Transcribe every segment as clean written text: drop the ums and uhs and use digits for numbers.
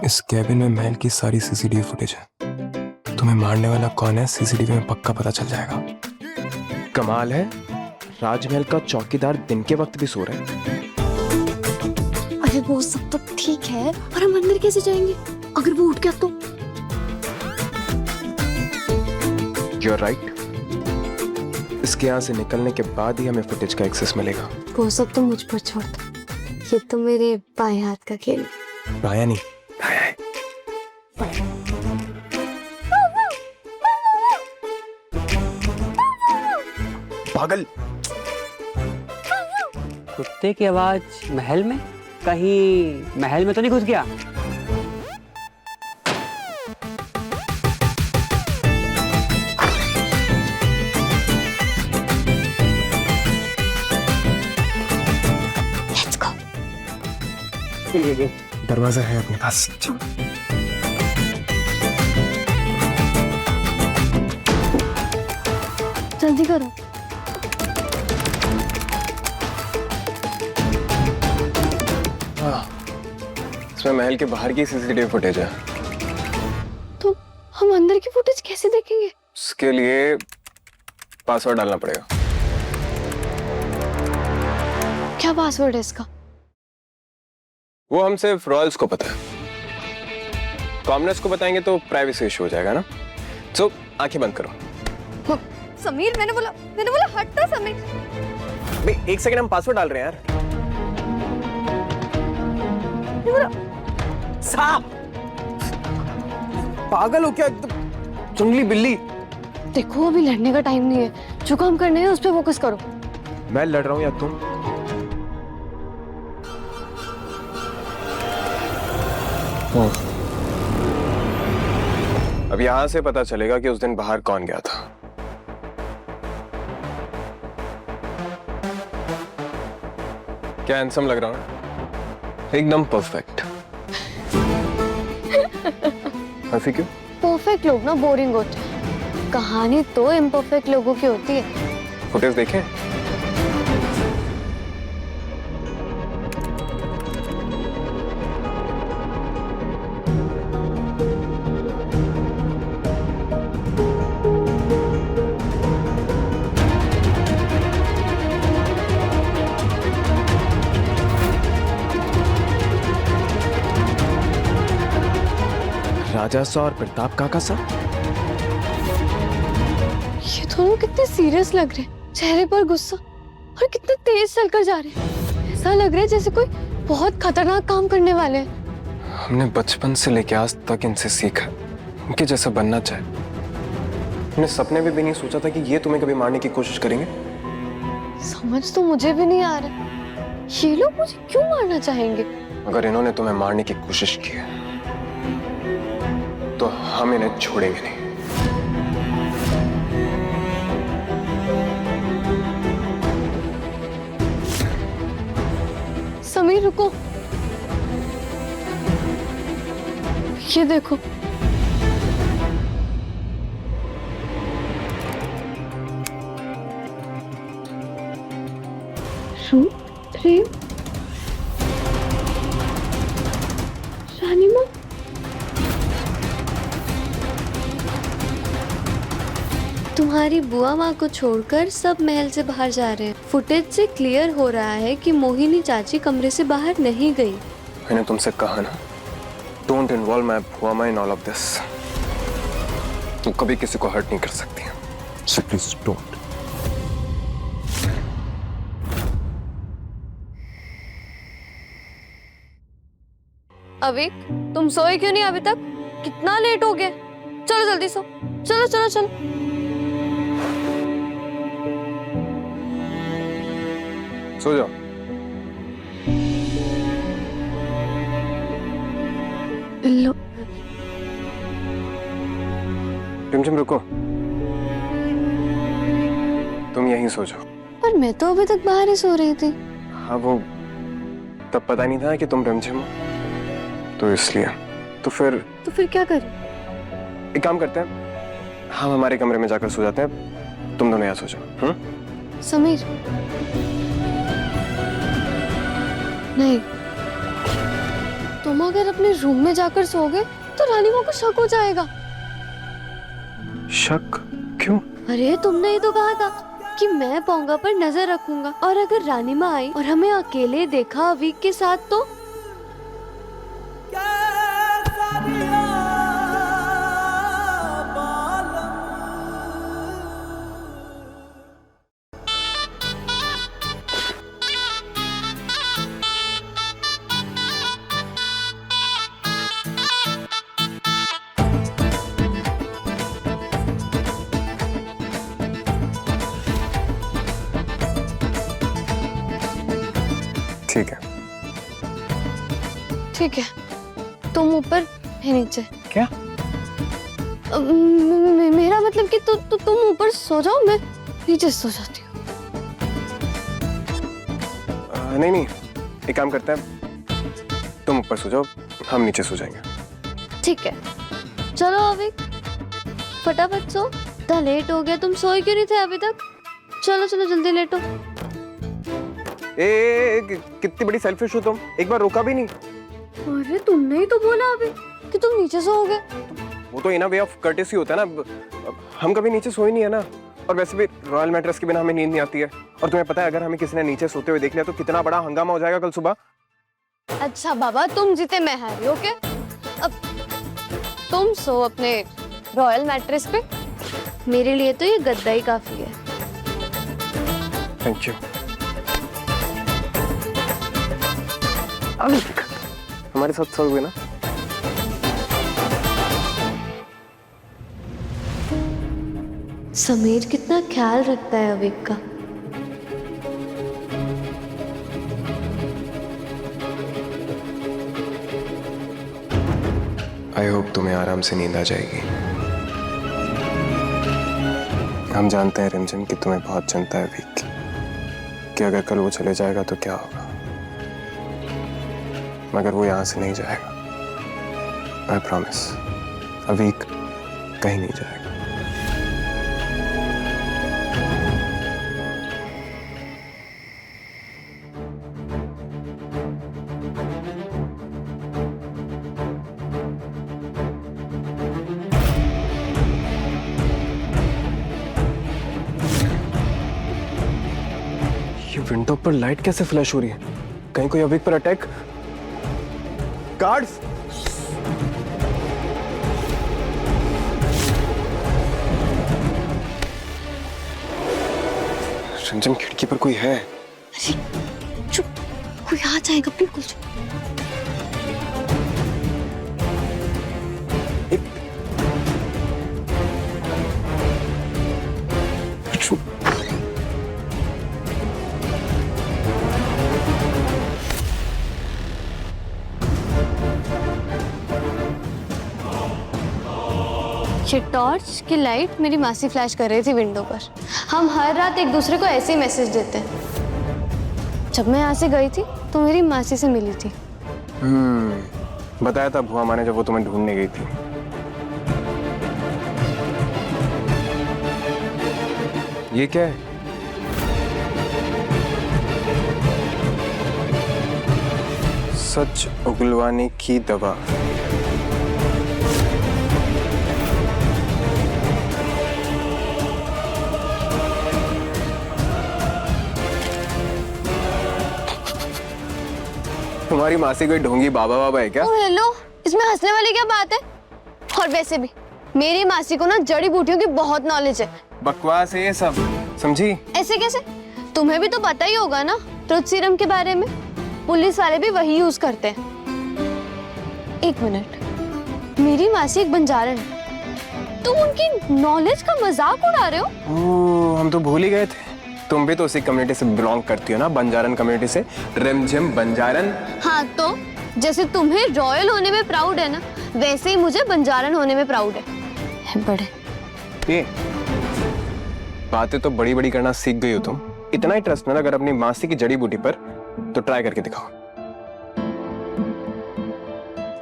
इस कैबिन में महल की सारी सीसीटीवी फुटेज है। तुम्हें मारने वाला कौन है सीसीटीवी में पक्का पता चल जाएगा। कमाल है, राजमहल का चौकीदार दिन के वक्त भी सो रहा है। अरे वो सब तो ठीक है, पर हम अंदर कैसे जाएंगे अगर वो उठ गया तो? You're right. इसके यहाँ से निकलने के बाद ही हमें फुटेज का एक्सेस मिलेगा। वो सब तो मुझ पर छोड़ दो, ये तो मेरे बाएं हाथ का खेल। राया नहीं, राया है। पागल। कुत्ते की आवाज महल में? कहीं महल में तो नहीं घुस गया? Let's go. दरवाजा है अपने पास। जल्दी करो। इसमें महल के बाहर की सीसीटीवी फुटेज है। तो हम अंदर की फुटेज कैसे देखेंगे? उसके लिए पासवर्ड डालना पड़ेगा। क्या पासवर्ड है इसका? वो हम सिर्फ रॉयल्स को पता है, कॉमनर्स को बताएंगे तो प्राइवेसी इशू हो जाएगा ना। सो आंखें बंद करो। समीर, मैंने बोला हट तो समीर। भाई एक सेकंड, हम पासवर्ड डाल रहे हैं यार। सांप, पागल हो क्या एकदम, जंगली बिल्ली। देखो अभी लड़ने का टाइम नहीं है, जो काम करने हैं उस पर फोकस करो। मैं लड़ रहा हूं या तुम? अब यहां से पता चलेगा कि उस दिन बाहर कौन गया था। क्या हैंडसम लग रहा हूं? एकदम परफेक्ट। हंसी क्यों? परफेक्ट लोग ना बोरिंग होते हैं, कहानी तो इम्परफेक्ट लोगों की होती है। फुटेज देखें? राजा सा और प्रताप काका सा। ये दोनों कितने सीरियस लग रहे हैं, चेहरे पर गुस्सा, और कितने तेज चलकर जा रहे हैं। ऐसा लग रहा है जैसे कोई बहुत खतरनाक काम करने वाले हैं। हमने बचपन से लेकर आज तक इनसे सीखा, उनके जैसा बनना चाहे। हमने सपने में भी नहीं सोचा था कि ये तुम्हें कभी मारने की कोशिश करेंगे। समझ तो मुझे भी नहीं आ रहा, ये लोग मुझे क्यों मारना चाहेंगे? अगर इन्होंने तुम्हें मारने की कोशिश की है तो हम इन्हें छोड़ेंगे नहीं। समीर रुको, ये देखो। प्रेम, रानी माँ, तुम्हारी बुआ माँ को छोड़कर सब महल से बाहर जा रहे हैं। फुटेज से क्लियर हो रहा है कि मोहिनी चाची कमरे से बाहर नहीं गई। मैंने तुमसे कहा ना, डोंट इन्वॉल्व माय बुआ माँ इन ऑल ऑफ दिस। तुम कभी किसी को हर्ट नहीं कर सकती। So please don't. अविक, तुम सोए क्यों नहीं अभी तक? कितना लेट हो गया। चलो जल्दी सो, चलो चलो चलो। सो जाओ। लो, टिमटिम रुको, तुम यहीं सो जाओ। पर मैं तो अभी तक बाहर ही सो रही थी। हाँ, वो तब पता नहीं था कि तुम रिमझिम हो, तो इसलिए। तो फिर क्या करें? एक काम करते हैं, हम हमारे कमरे में जाकर सो जाते हैं, तुम दोनों यहाँ सो जाओ। समीर, नहीं, तुम अगर अपने रूम में जाकर सो गए तो रानी माँ को शक हो जाएगा। शक क्यों? अरे तुमने ही तो कहा था कि मैं पोंगा पर नजर रखूंगा, और अगर रानी माँ आई और हमें अकेले देखा अवीक के साथ तो? ठीक है। ठीक है, तुम ऊपर मैं नीचे। क्या? मेरा मतलब कि तुम ऊपर सो जाओ, मैं नीचे सो जाती हूँ। नहीं नहीं, एक काम करते हैं, तुम ऊपर सो जाओ, हम नीचे सो जाएंगे। ठीक है, चलो अवीक फटाफट सो। इतना लेट हो गया, तुम सोए क्यों नहीं थे अभी तक? चलो चलो जल्दी लेटो। कितनी बड़ी सेल्फिश हो तुम, एक बार रोका भी नहीं। अरे तुमने ही तो बोला अभी कि तुम नीचे सोओगे। वो तो इना वे ऑफ कर्टेसी होता है ना, हम कभी नीचे सोए नहीं है ना। और वैसे भी रॉयल मैट्रेस के बिना हमें नींद नहीं आती है। और तुम्हें पता है अगर हमें किसी ने नीचे सोते हुए देख लिया तो कितना बड़ा हंगामा हो जाएगा कल सुबह। अच्छा बाबा, तुम जीते मैं हारी, ओके? अब तुम सो अपने रॉयल मैट्रेस पे, मेरे लिए तो ये गद्दा ही काफी है। Thank you. हमारे साथ सोओगे ना? समीर कितना ख्याल रखता है अवीक का। आई होप तुम्हें आराम से नींद आ जाएगी। हम जानते हैं रिमझिम कि तुम्हें बहुत चिंता है अवीक की, कि अगर कल वो चले जाएगा तो क्या होगा। मगर वो यहाँ से नहीं जाएगा, आई प्रॉमिस। अवीक कहीं नहीं जाएगा। ये विंडो पर लाइट कैसे फ्लैश हो रही है? कहीं कोई अवीक पर अटैक? गार्ड्स! रिमझिम, खिड़की पर कोई है। अरे चुप, कोई आ जाएगा, बिल्कुल चुप। चुप। ये टॉर्च की लाइट मेरी मासी फ्लैश कर रही थी विंडो पर। हम हर रात एक दूसरे को ऐसे ही मैसेज देते हैं। जब मैं यहाँ से गई थी तो मेरी मासी से मिली थी। बताया था भुआ माँ ने जब वो तुम्हें ढूंढने गई थी। ये क्या है? सच उगलवाने की दवा। तुम्हारी मासी कोई ढोंगी बाबा बाबा है क्या? हेलो, इसमें हंसने वाली क्या बात है? और वैसे भी मेरी मासी को ना जड़ी बूटियों की बहुत नॉलेज है। बकवास है ये सब, समझी? ऐसे कैसे? तुम्हें भी तो पता ही होगा ना ट्रुथ सीरम के बारे में। पुलिस वाले भी वही यूज करते हैं। एक मिनट, मेरी मासी एक बंजारन है, तुम उनकी नॉलेज का मजाक उड़ा रहे हो? ओह, हम तो भूल ही गए थे। तुम भी तो उसी कम्युनिटी से बिलोंग करती हो ना, बंजारन कम्युनिटी से। रिमझिम बंजारन। हाँ तो जैसे तुम्हें रॉयल होने में प्राउड है ना, वैसे ही मुझे बंजारन होने में प्राउड है। बड़े ये बातें तो बड़ी बड़ी करना सीख गई हो तुम। इतना ही ट्रस्ट ना अगर अपनी मासी की जड़ी बूटी पर, तो ट्राई करके दिखाओ।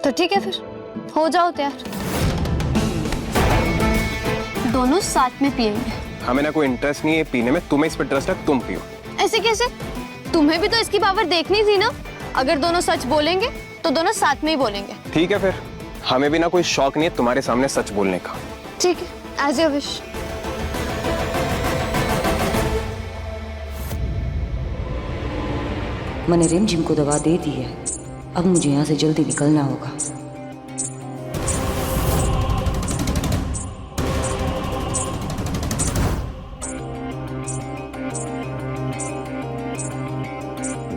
तो ठीक है, फिर हो जाओ तैयार, दोनों साथ में पिएंगे। हमें ना कोई इंटरेस्ट नहीं है पीने में, तुम्हें इस पर ट्रस्ट है, तुम पियो। ऐसे कैसे? तुम्हें भी तो इसकी पावर देखनी थी ना। अगर दोनों सच बोलेंगे तो दोनों साथ में ही बोलेंगे। ठीक है फिर, हमें भी ना कोई शौक नहीं है तुम्हारे सामने सच बोलने का। ठीक है, एज योर विश। मैंने रिम जिम को दवा दे दी है, अब मुझे यहाँ से जल्दी निकलना होगा।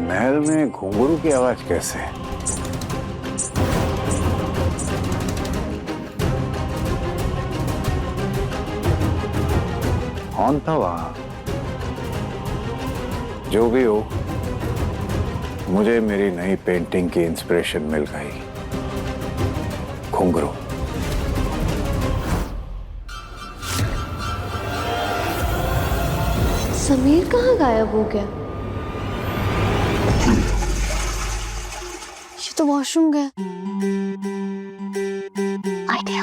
महल में घुंघरू की आवाज कैसे? कौन था वहां? जो भी हो, मुझे मेरी नई पेंटिंग की इंस्पिरेशन मिल गई। घुंघरू। समीर कहाँ गायब हो गया? ये तो वॉशरूम गया। आइडिया।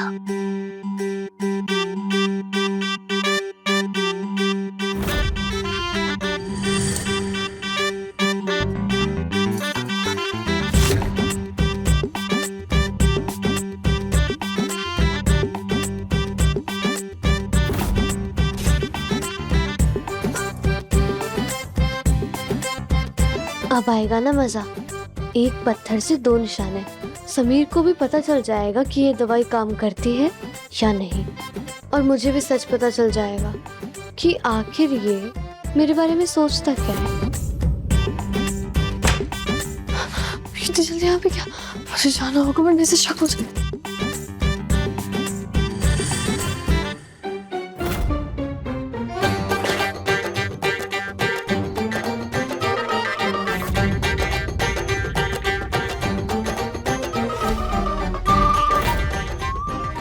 अब आएगा ना मजा। एक पत्थर से दो निशाने। समीर को भी पता चल जाएगा कि ये दवाई काम करती है या नहीं, और मुझे भी सच पता चल जाएगा कि आखिर ये मेरे बारे में सोचता क्या है। इतनी जल्दी यहाँ पे क्या? मुझे जाना होगा वरना इसे शक हो जाए।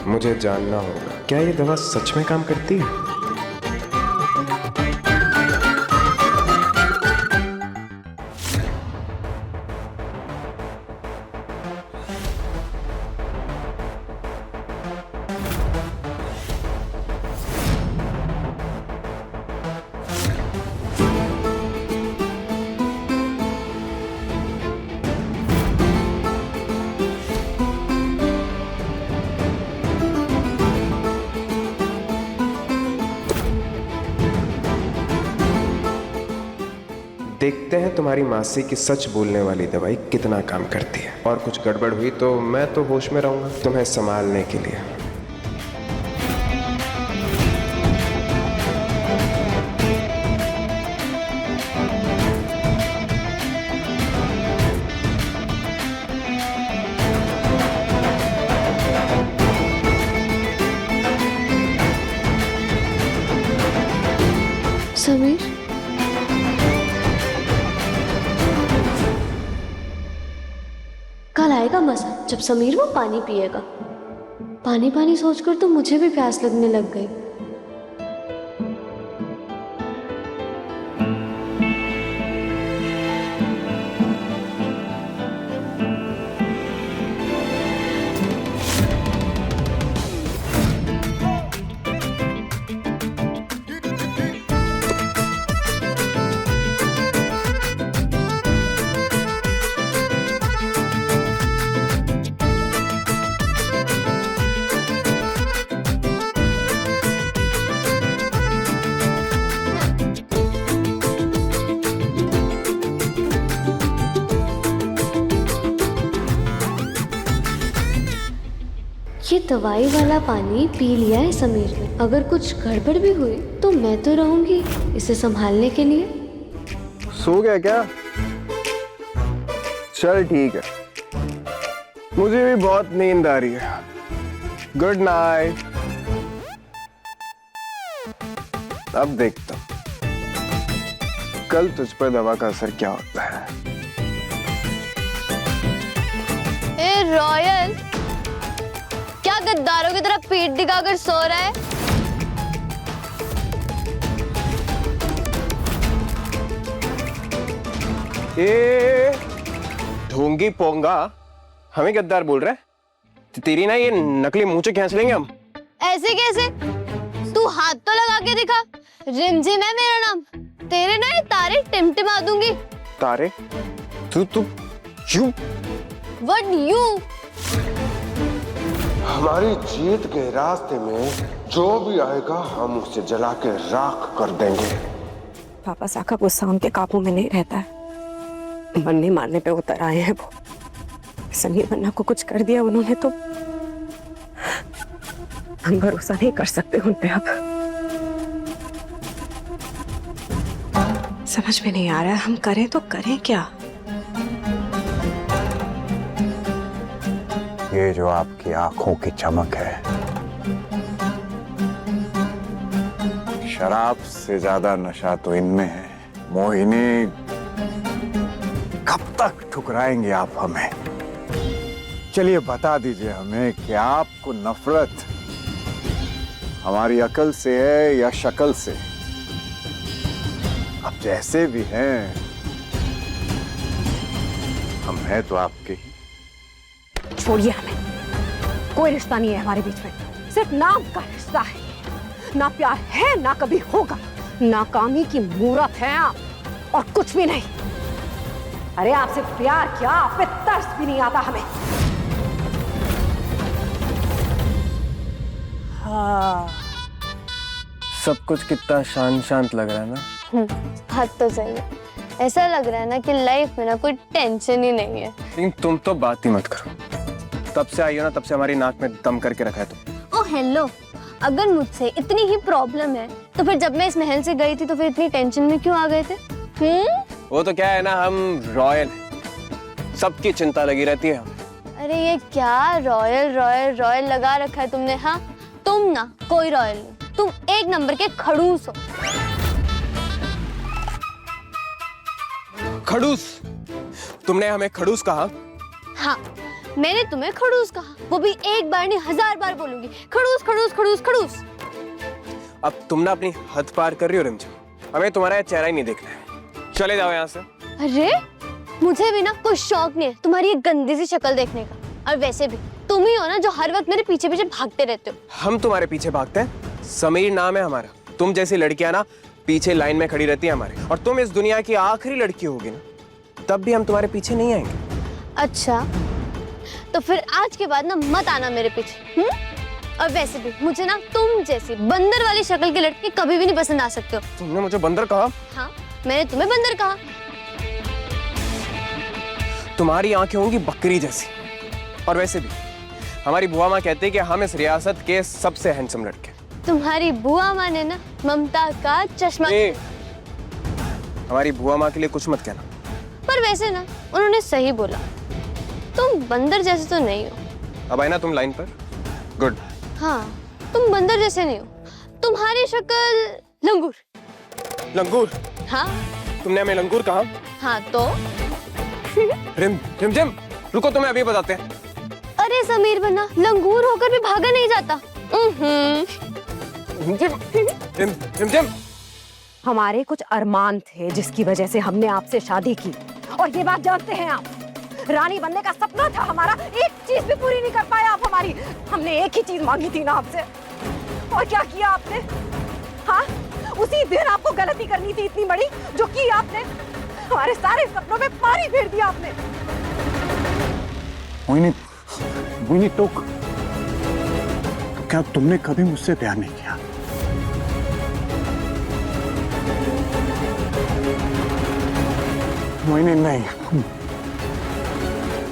मुझे जानना होगा, क्या ये दवा सच में काम करती है? देखते हैं तुम्हारी मासी की सच बोलने वाली दवाई कितना काम करती है। और कुछ गड़बड़ हुई तो मैं तो होश में रहूंगा तुम्हें संभालने के लिए। समीर, कल आएगा मजा जब समीर वो पानी पिएगा। पानी पानी सोचकर तो मुझे भी प्यास लगने लग गई। ये दवाई वाला पानी पी लिया है समीर ने। अगर कुछ गड़बड़ भी हुई तो मैं तो रहूंगी इसे संभालने के लिए। सो गया क्या? चल ठीक है, मुझे भी बहुत नींद आ रही है। Good night. अब देखता हूं कल तुझ पर दवा का असर क्या होता है। ए रॉयल, क्या गद्दारों की तरह पीठ दिखाकर सो रहा है? ए ढोंगी पोंगा, हमें गद्दार बोल रहा है? तेरी ना ये नकली मूंछें खींच लेंगे हम। ऐसे कैसे? तू हाथ तो लगा के दिखा। रिमझिम है मेरा नाम। तेरे ना ये तारे टिमटिमा दूंगी। तारे? तू What you? हमारी जीत के रास्ते में जो भी आएगा हम उसे जला के राख कर देंगे। पापा साहब का गुस्सा उनके काबू में नहीं रहता है। बनने मारने पे उतर आए हैं वो। समीर बन्ना को कुछ कर दिया उन्होंने तो हम भरोसा नहीं कर सकते उन पे अब। समझ में नहीं आ रहा है हम करें तो करें क्या। ये जो आपकी आंखों की चमक है, शराब से ज्यादा नशा तो इनमें है। मोहिनी, कब तक ठुकराएंगे आप हमें? चलिए बता दीजिए हमें कि आपको नफरत हमारी अकल से है या शक्ल से? आप जैसे भी हैं, हम हैं तो आपके ही। छोड़िए हमें, कोई रिश्ता नहीं है हमारे बीच में, सिर्फ नाम का रिश्ता है। ना प्यार है ना कभी होगा, नाकामी की मूरत है आप और कुछ भी नहीं। अरे आपसे प्यार क्या, आप पे तरस भी नहीं आता हमें। हाँ, सब कुछ कितना शांत शांत लग रहा है ना। बात तो सही है। ऐसा लग रहा है ना कि लाइफ में ना कोई टेंशन ही नहीं है। लेकिन तुम तो बात ही मत करो। तब से आई हो ना, तब से हमारी नाक में दम करके रखा है तुम। ओ हेलो, अगर मुझसे इतनी ही प्रॉब्लम है तो फिर जब मैं इस महल से गई थी तो फिर इतनी टेंशन में क्यों आ गए थे? वो तो क्या है ना, हम रॉयल हैं, सबकी चिंता लगी रहती है हमें। अरे ये क्या रॉयल रॉयल रॉयल लगा रखा है तुमने? हाँ, तुम ना कोई रॉयल नहीं, तुम एक नंबर के खड़ूस हो। खड़ूस? तुमने हमें खड़ूस कहा? हाँ, मैंने तुम्हें खड़ूस कहा, वो भी एक बार नहीं 1000 बार बोलूंगी। खड़ूस खड़ूस खड़ूस खड़ूस। अब तुम ना अपनी हद पार कर रही हो रिमझिम। हमें तुम्हारा चेहरा ही नहीं देखना है, चले जाओ यहाँ से। अरे मुझे भी ना कोई शौक नहीं है तुम्हारी ये गंदी सी शक्ल देखने का। और वैसे भी तुम ही हो ना जो हर वक्त मेरे पीछे पीछे भागते रहते हो। हम तुम्हारे पीछे भागते हैं? समीर नाम है हमारा। तुम जैसी लड़कियां ना पीछे लाइन में खड़ी रहती है हमारे, और तुम इस दुनिया की आखिरी लड़की होगी ना, तब भी हम तुम्हारे पीछे नहीं आएंगे। अच्छा, तो फिर आज के बाद ना मत आना मेरे पीछे। और वैसे भी मुझे ना तुम जैसी बंदर वाली शक्ल की लड़की कभी भी नहीं पसंद आ सकते हो। तुमने मुझे बंदर कहा? हाँ, मैंने तुम्हें बंदर कहा। तुम्हारी आंखें होंगी बकरी जैसी। और वैसे भी हमारी बुआ माँ कहती है कि हम इस रियासत के सबसे हैंडसम लड़के। तुम्हारी बुआ माँ ने ना ममता का चश्मा। हमारी बुआ माँ के लिए कुछ मत कहना। पर वैसे ना उन्होंने सही बोला, तुम बंदर जैसे तो नहीं हो। अब आए ना तुम लाइन पर। गुड। हाँ, तुम बंदर जैसे नहीं हो, तुम्हारी शक्ल लंगूर। लंगूर? हाँ। तुमने हमें लंगूर कहा? हाँ तो रिमझिम, रुको, तुम्हें अभी बताते हैं। अरे समीर बन्ना, लंगूर होकर भी भागा नहीं जाता। रिमझिम, हमारे कुछ अरमान थे जिसकी वजह से हमने आपसे शादी की, और ये बात जानते हैं आप। रानी बनने का सपना था हमारा, एक चीज भी पूरी नहीं कर पाया आप हमारी। हमने एक ही चीज मांगी थी ना आपसे, और क्या किया आपने? हाँ, उसी दिन आपको गलती करनी थी इतनी बड़ी जो की आपने। हमारे सारे सपनों में पानी फेर दिया आपने। मोहिनी, तो क्या तुमने कभी मुझसे प्यार नहीं किया? मोहिनी, नहीं।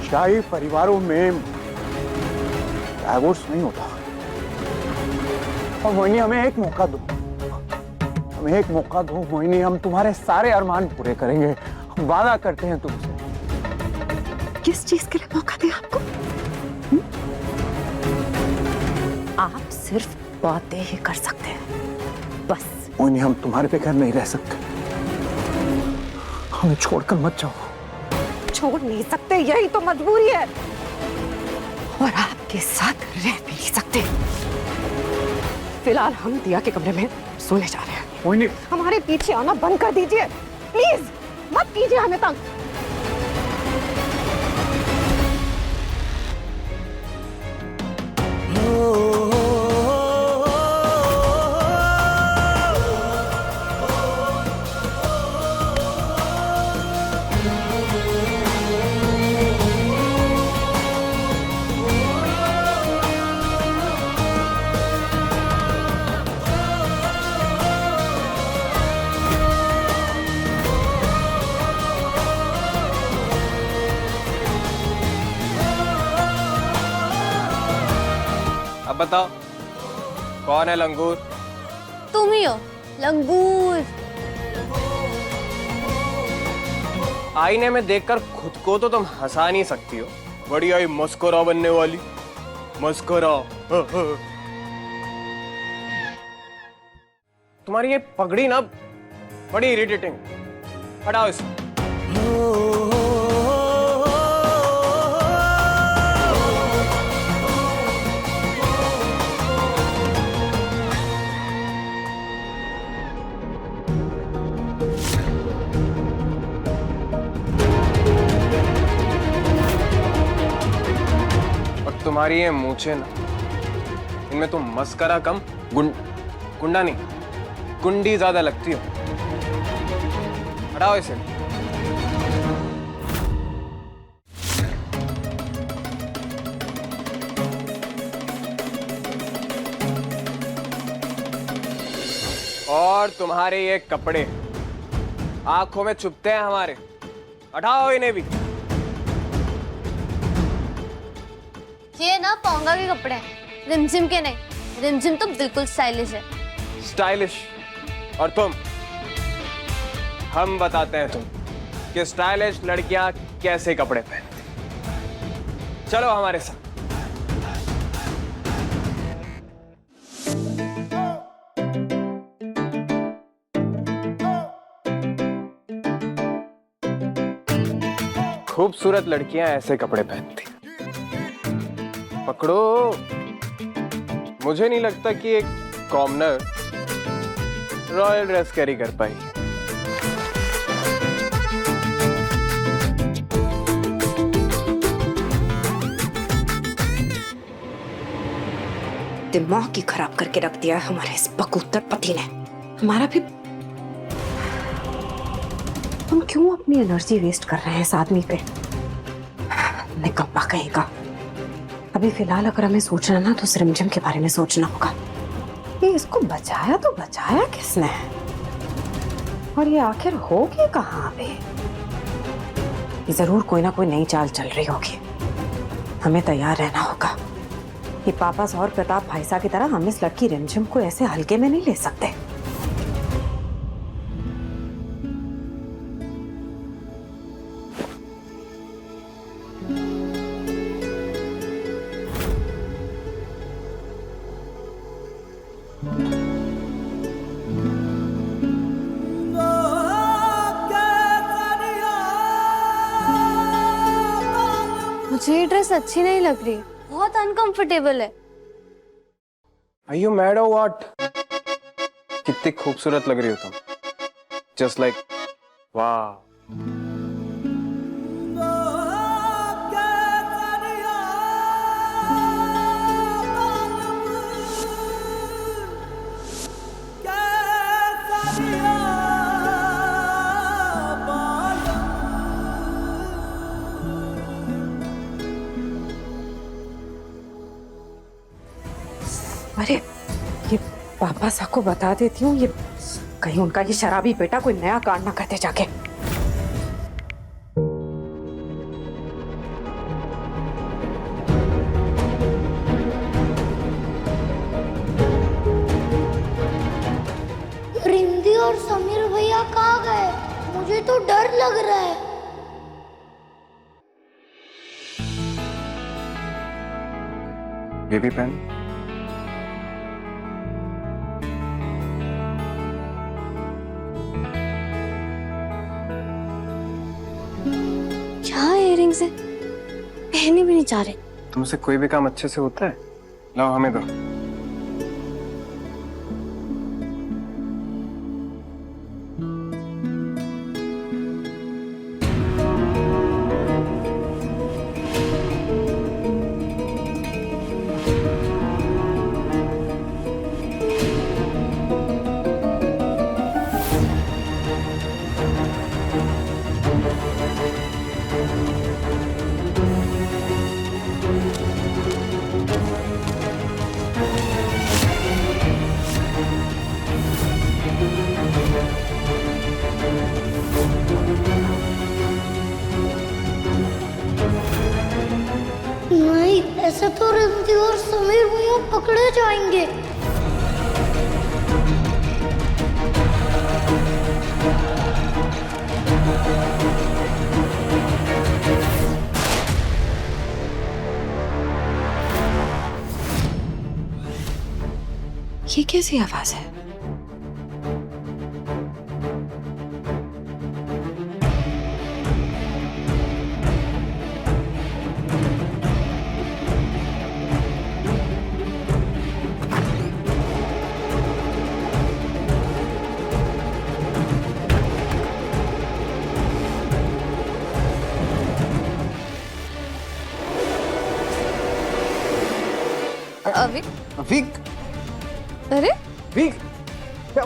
शाही परिवारों में डाइवोर्स नहीं होता। और मोहिनी, हमें एक मौका दो, हमें एक मौका दो मोहिनी। हम तुम्हारे सारे अरमान पूरे करेंगे, हम वादा करते हैं तुमसे। किस चीज के लिए मौका दें आपको? आप सिर्फ बातें ही कर सकते हैं, बस। मोहिनी, हम तुम्हारे बगैर नहीं रह सकते, हमें छोड़कर मत जाओ। छोड़ नहीं सकते, यही तो मजबूरी है, और आपके साथ रह भी नहीं सकते। फिलहाल हम दिया के कमरे में सोने जा रहे हैं। मोहिनी, हमारे पीछे आना बंद कर दीजिए प्लीज, मत कीजिए हमें तंग। बताओ, कौन है लंगूर? तुम ही हो लंगूर। आईने में देखकर खुद को तो तुम हंसा नहीं सकती हो। बड़ी आई मस्कुरा बनने वाली, मस्कुरा। तुम्हारी ये पगड़ी ना बड़ी इरिटेटिंग, हटाओ इसे। और तुम्हारी ये मूछें ना, इनमें तुम मस्करा कम गुंडा नहीं, गुंडी ज्यादा लगती हो। हटाओ इसे। और तुम्हारे ये कपड़े आंखों में चुभते हैं हमारे, हटाओ इन्हें भी। ये ना पोंगा के कपड़े हैं, रिमझिम के नहीं। रिमझिम तो बिल्कुल स्टाइलिश है। स्टाइलिश? और तुम? हम बताते हैं तुम कि स्टाइलिश लड़कियां कैसे कपड़े पहनती। चलो हमारे साथ। खूबसूरत लड़कियां ऐसे कपड़े पहनती। पकड़ो। मुझे नहीं लगता कि एक कॉमनर रॉयल ड्रेस कैरी कर पाई। दिमाग ही खराब करके रख दिया है हमारे इस बकूतर पति ने। हमारा भी हम क्यों अपनी एनर्जी वेस्ट कर रहे हैं इस आदमी पे? निकम्मा कहीं का। अभी फिलहाल अगर हमें सोचना ना तो रिमझिम के बारे में सोचना होगा। ये इसको बचाया तो बचाया किसने? और ये आखिर होगी कहाँ पे? ये जरूर कोई ना कोई नई चाल चल रही होगी। हमें तैयार रहना होगा। ये पापा और प्रताप भाईसा की तरह हम इस लड़की रिमझिम को ऐसे हल्के में नहीं ले सकते। मुझे ये ड्रेस अच्छी नहीं लग रही, बहुत अनकंफर्टेबल है। Are you mad or what? कितनी खूबसूरत लग रही हो तुम। Just like, wow. अरे ये पापा सा को बता देती हूँ, ये कहीं उनका ये शराबी बेटा कोई नया कांड ना करते जाके। रिंदी और समीर भैया कहाँ गए? मुझे तो डर लग रहा है। ये भी पहन। क्या इयररिंग्स है? पहने भी नहीं चाह रहे। तुमसे कोई भी काम अच्छे से होता है? लाओ हमें दो। ऐसे तो रिमती और समीर भैया पकड़े जाएंगे। ये कैसी आवाज है? अभी वीक अरे वीक क्या?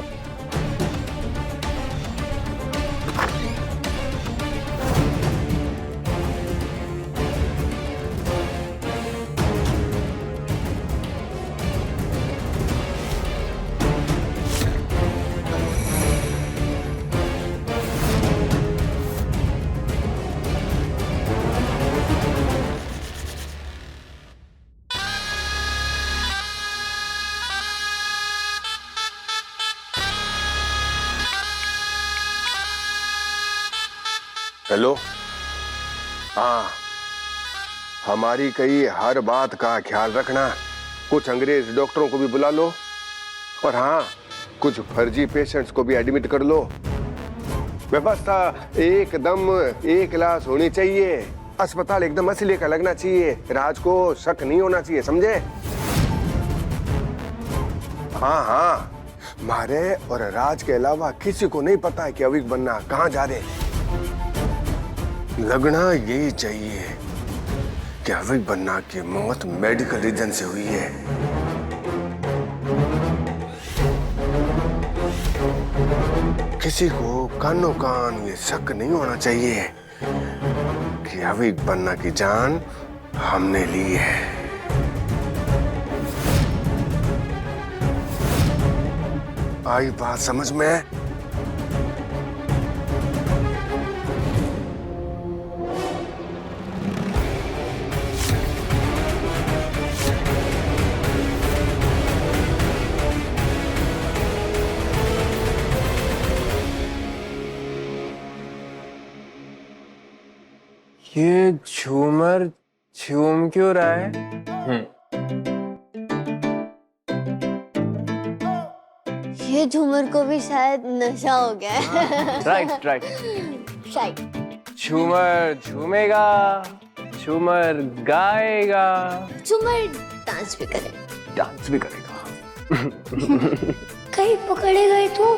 हेलो। हाँ, हमारी कही हर बात का ख्याल रखना। कुछ अंग्रेज डॉक्टरों को भी बुला लो और हाँ, कुछ फर्जी पेशेंट्स को भी एडमिट कर लो। व्यवस्था एकदम एक क्लास होनी चाहिए। अस्पताल एकदम असली का लगना चाहिए। राज को शक नहीं होना चाहिए, समझे? हाँ हाँ, मारे और राज के अलावा किसी को नहीं पता है कि अविक बन्ना कहाँ जा रहे। लगना यही चाहिए कि अविक बन्ना की मौत मेडिकल रीजन से हुई है। किसी को कानो कान ये शक नहीं होना चाहिए कि अविक बन्ना की जान हमने ली है। आई बात समझ में? ये झूमर झूम क्यों रहा है? ये झूमर को भी शायद नशा हो गया है। Right right. शायद झूमर झूमेगा, झूमर गाएगा, झूमर डांस भी करे। डांस भी करेगा। कहीं पकड़े गए तो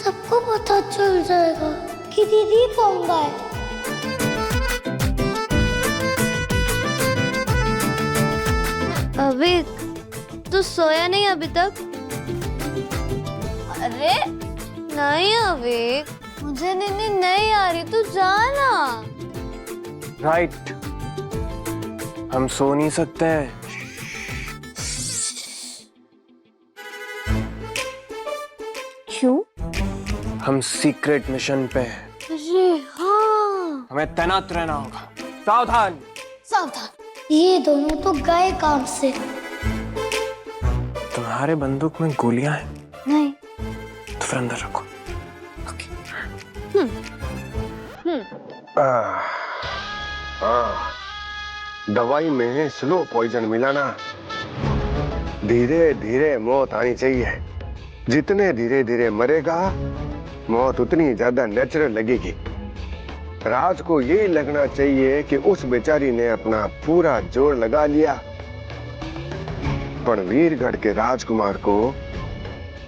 सबको पता चल जाएगा कि दीदी पोंगा है। अविक, तू सोया नहीं अभी तक? अरे नहीं अविक, मुझे नींद नहीं आ रही, तू जाना। राइट, हम सो नहीं सकते हैं। क्यों? हम सीक्रेट मिशन पे हैं। अरे हाँ, हमें तैनात रहना होगा। सावधान। सावधान। ये दोनों तो गए काम से। तुम्हारे बंदूक में गोलियां हैं? नहीं। तो फिर अंदर रखो। दवाई में स्लो पॉइजन मिलाना। धीरे धीरे मौत आनी चाहिए। जितने धीरे धीरे मरेगा, मौत उतनी ज्यादा नेचुरल लगेगी। राज को यही लगना चाहिए कि उस बेचारी ने अपना पूरा जोर लगा लिया, पर वीरगढ़ के राजकुमार को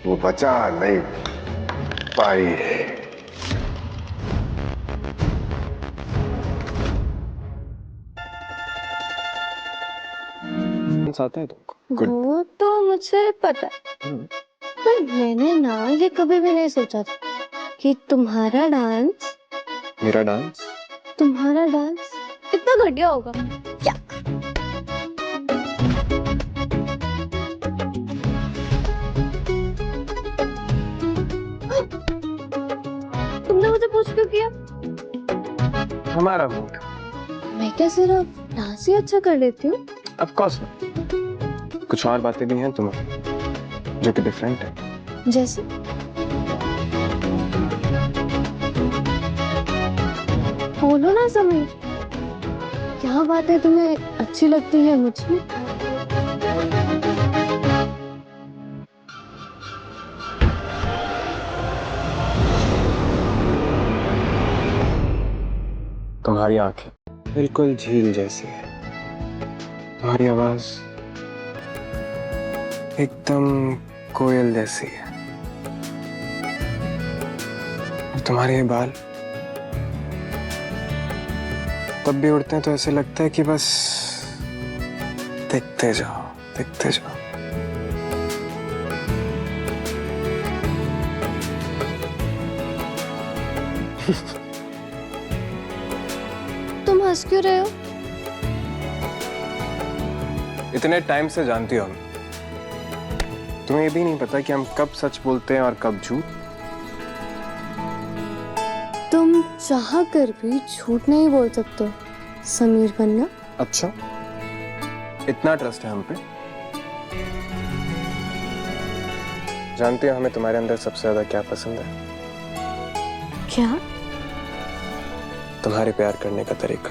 वो बचा नहीं पाई। आता है तुमको? वो तो मुझे पता है, पर मैंने ना ये कभी भी नहीं सोचा था कि तुम्हारा डांस इतना घटिया होगा। क्या? तुमने मुझे पूछ क्यों किया? हमारा मूड। मैं क्या सिर्फ डांस ही अच्छा कर लेती हूँ? ऑफ कोर्स कुछ और बातें भी हैं तुम्हें जो कि डिफरेंट है। जैसे बोलो ना समीर, क्या बातें तुम्हें अच्छी लगती है मुझमें? तुम्हारी आंखें बिल्कुल झील जैसी है, तुम्हारी आवाज एकदम कोयल जैसी है, और तुम्हारे ये बाल तब भी उड़ते हैं तो ऐसे लगता है कि बस देखते जाओ देखते जाओ। तुम हंस क्यों रहे हो? इतने टाइम से जानती हो हम, तुम्हें ये भी नहीं पता कि हम कब सच बोलते हैं और कब झूठ? तुम चाह कर भी झूठ नहीं बोल सकते समीर बन्ना। अच्छा, इतना ट्रस्ट है हम पे? जानती हो हमें तुम्हारे अंदर सबसे ज्यादा क्या पसंद है? क्या? तुम्हारे प्यार करने का तरीका।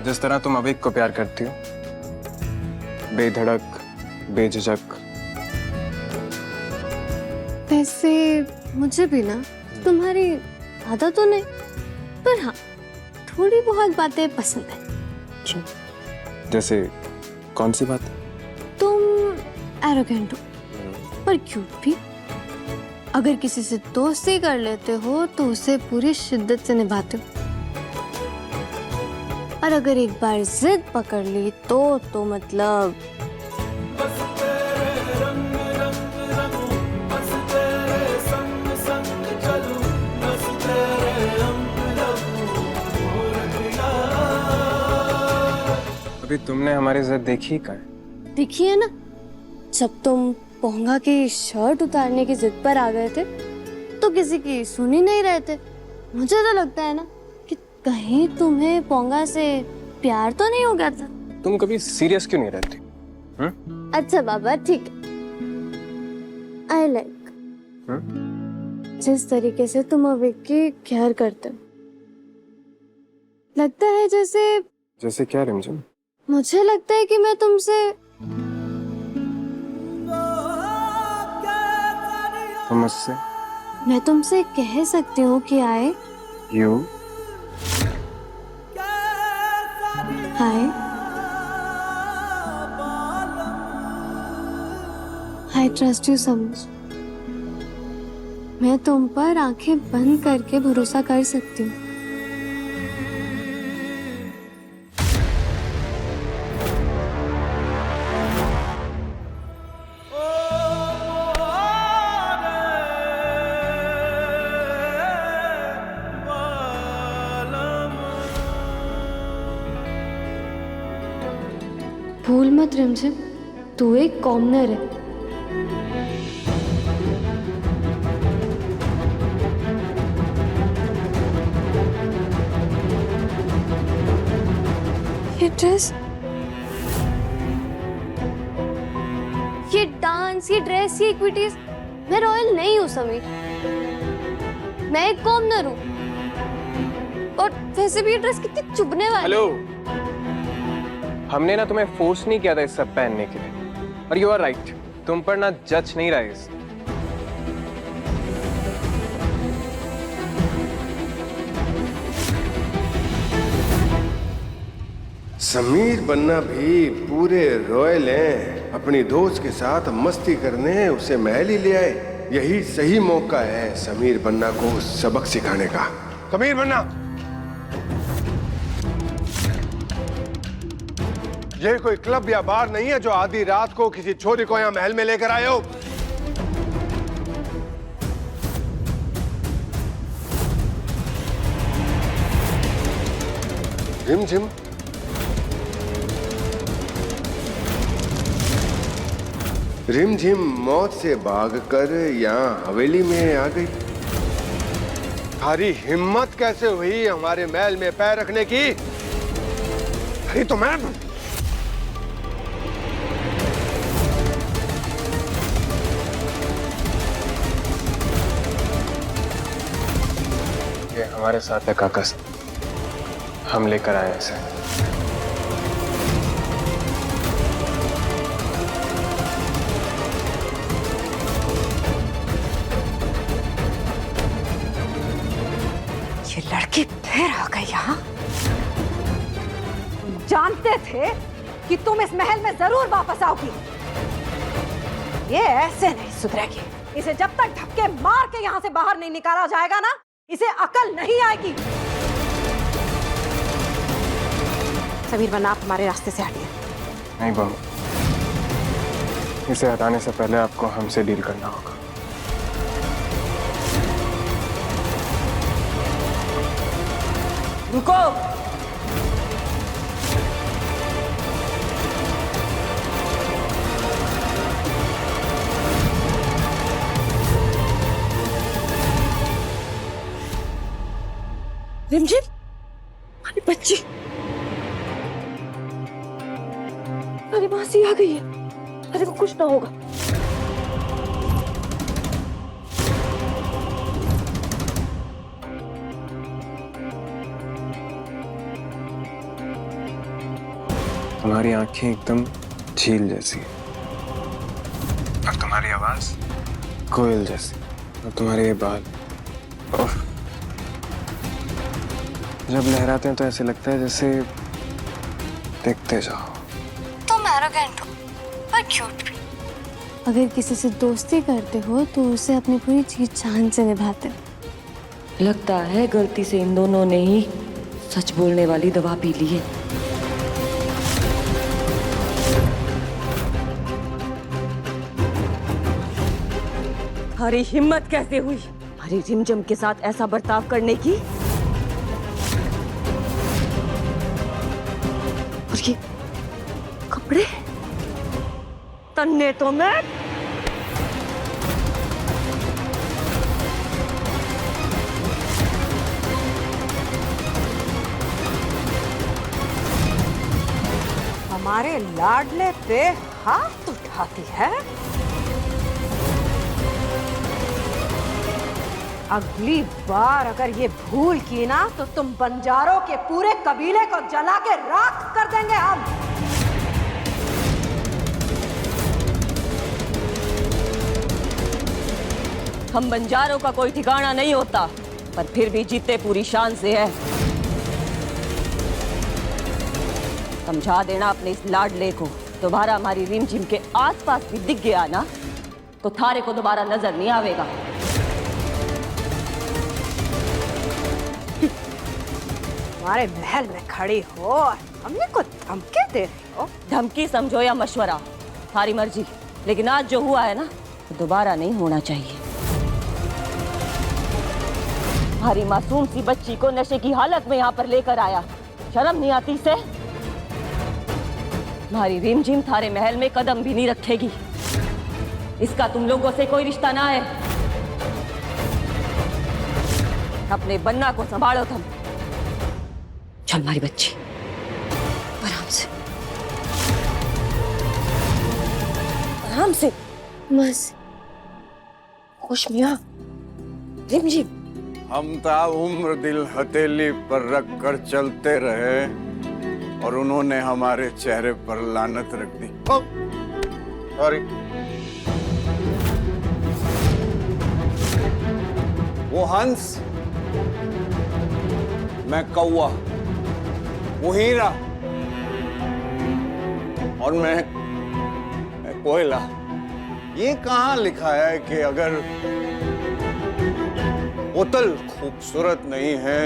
जिस तरह तुम अविक को प्यार करती हो, बेधड़क, बेझिझक। वैसे मुझे भी ना तुम्हारी आदत तो नहीं, पर हाँ थोड़ी बहुत बातें पसंद है। जैसे कौन सी बात? तुम एरोगेंट हो पर क्यूट भी। अगर किसी से दोस्ती कर लेते हो तो उसे पूरी शिद्दत से निभाते हो, और अगर एक बार जिद पकड़ ली तो मतलब अभी तुमने हमारी जिद देखी का है? देखी है ना, जब तुम पोंगा की शर्ट उतारने की जिद पर आ गए थे तो किसी की सुन ही नहीं रहे थे। मुझे तो लगता है ना कि कहीं तुम्हें पोंगा से प्यार तो नहीं हो गया था। तुम कभी सीरियस क्यों नहीं रहती? अच्छा बाबा ठीक है, आई लाइक जिस तरीके से तुम अविक की केयर करते हो। लगता है जैसे क्या रिमझिम? मुझे लगता है कि मैं तुमसे मुझसे मैं तुमसे कह सकती हूँ कि I you I trust you Sameer. मैं तुम पर आंखें बंद करके भरोसा कर सकती हूँ। भूल मत रिमझिम, तू एक कॉमनर है। ये ड्रेस, ये डांस, ये ड्रेस, ये इक्विटीज, मैं रॉयल नहीं हूँ समीर, मैं एक कॉमनर हूँ। और वैसे भी ये ड्रेस कितनी चुभने वाली। हेलो, हमने ना तुम्हें फोर्स नहीं किया था इस सब पहनने के लिए, और यू आर राइट, तुम पर ना जज नहीं रहा इस। समीर बन्ना भी पूरे रॉयल हैं, अपनी दोस्त के साथ मस्ती करने उसे महल ही ले आए। यही सही मौका है समीर बन्ना को सबक सिखाने का। समीर बन्ना, ये कोई क्लब या बार नहीं है जो आधी रात को किसी छोरी को यहाँ महल में लेकर आए हो। रिमझिम, रिमझिम मौत से भागकर यहाँ हवेली में आ गई। तुम्हारी हिम्मत कैसे हुई हमारे महल में पैर रखने की? अरे तो मैं ये हमारे साथ है काकस, हम लेकर आए इसे। ये लड़की फिर आ गई यहाँ। तुम जानते थे कि तुम इस महल में जरूर वापस आओगी। ये ऐसे नहीं सुधरेगी। इसे जब तक धक्के मार के यहाँ से बाहर नहीं निकाला जाएगा ना, इसे अकल नहीं आएगी। समीर वरना आप हमारे रास्ते से हटिए। नहीं बहू, इसे हटाने से पहले आपको हमसे डील करना होगा। रुको। रिमझिम, अरे बच्ची, अरे मासी आ गई है। अरे वो कुछ ना होगा। तुम्हारी आंखें एकदम झील जैसी और तुम्हारी आवाज कोयल जैसी और तुम्हारे ये बाल जब लहराते हैं तो ऐसे लगता है जैसे देखते जाओ। तुम एरोगेंट हो पर क्यूट भी। अगर किसी से दोस्ती करते हो तो उसे अपनी पूरी चीज जान से निभाते हो। लगता है गलती से इन दोनों ने ही सच बोलने वाली दवा पी ली है। हमारी हिम्मत कैसे हुई हमारी रिमझिम के साथ ऐसा बर्ताव करने की? और ये कपड़े तन्ने तो मैं हमारे लाडले पे हाथ उठाती है। अगली बार अगर ये भूल की ना तो तुम बंजारों के पूरे कबीले को जला के राख कर देंगे हम। हम बंजारों का कोई ठिकाना नहीं होता, पर फिर भी जीते पूरी शान से है। समझा देना अपने इस लाडले को, दोबारा हमारी रिमझिम के आसपास भी दिख गया ना तो थारे को दोबारा नजर नहीं आवेगा। हमारे महल में खड़ी हो और हमने को धमकी दे रही हो। धमकी समझो या मशवरा, थारी मर्जी, लेकिन आज जो हुआ है ना तो दोबारा नहीं होना चाहिए। हमारी मासूम सी बच्ची को नशे की हालत में यहाँ पर लेकर आया, शर्म नहीं आती से? हमारी रिमझिम थारे महल में कदम भी नहीं रखेगी, इसका तुम लोगों से कोई रिश्ता ना है। अपने बन्ना को संभालो तुम। चल हमारी बच्ची, आराम से, आराम से। बस खुश मियां। रिमझिम, हम ताउम्र दिल हथेली पर रख कर चलते रहे और उन्होंने हमारे चेहरे पर लानत रख दी। सॉरी। वो हंस, मैं कौवा, वो हीरा और मैं कोयला। ये कहाँ लिखा है कि अगर बोतल खूबसूरत नहीं है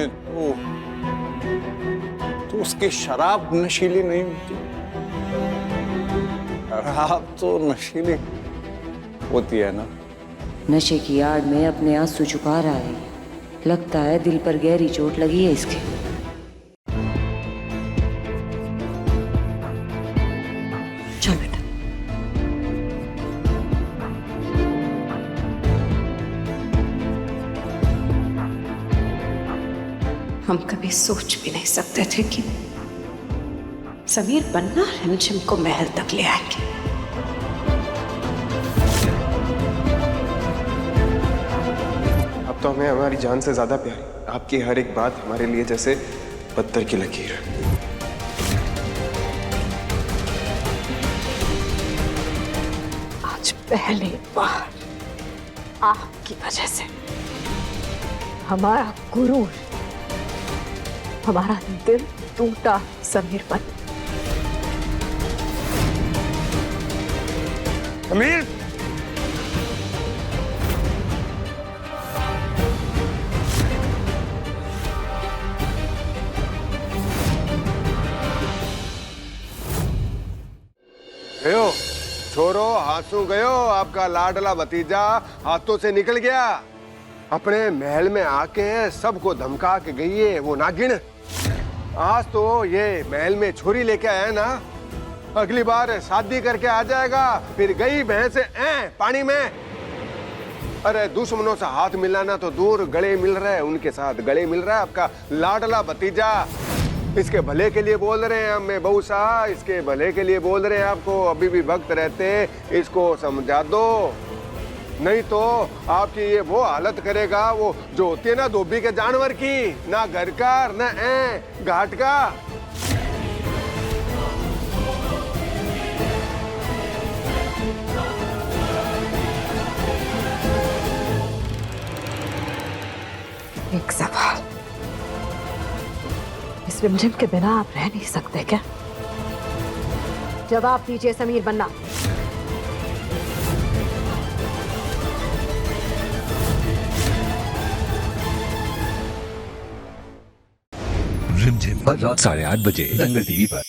तो उसकी शराब नशीली नहीं होती। शराब तो नशीली होती है ना। नशे की आड़ में अपने आंसू छुपा रहा है। लगता है दिल पर गहरी चोट लगी है इसके। चल बेटा। हम कभी सोच भी नहीं सकते थे कि समीर बन्ना रिमझिम को महल तक ले आएंगे। अब तो हमें हमारी जान से ज्यादा प्यारी, आपकी हर एक बात हमारे लिए जैसे पत्थर की लकीर है। आज पहली बार आपकी वजह से हमारा गुरूर, हमारा दिल टूटा समीर बन्ना। समीर, गयो छोरो, हाथों गयो, आपका लाडला भतीजा हाथों से निकल गया। अपने महल में आके सबको धमका के गई है वो नागिन। आज तो ये महल में छोरी लेके आया है ना, अगली बार शादी करके आ जाएगा, फिर गई भैंस पानी में। अरे दुश्मनों से हाथ मिलाना तो दूर, गले मिल रहा है, उनके साथ गले मिल रहा है आपका लाडला भतीजा। इसके भले के लिए बोल रहे हैं हमें बहू साहब, इसके भले के लिए बोल रहे हैं आपको। अभी भी वक्त रहते इसको समझा दो, नहीं तो आपकी ये वो हालत करेगा वो जो होती है ना धोबी के जानवर की, ना घर का ना घाट का। एक सवाल, इस रिमझिम के बिना आप रह नहीं सकते क्या? जवाब दीजिए समीर बन्ना। रिमझिम हर रात 8:30 बजे दंगल टीवी पर।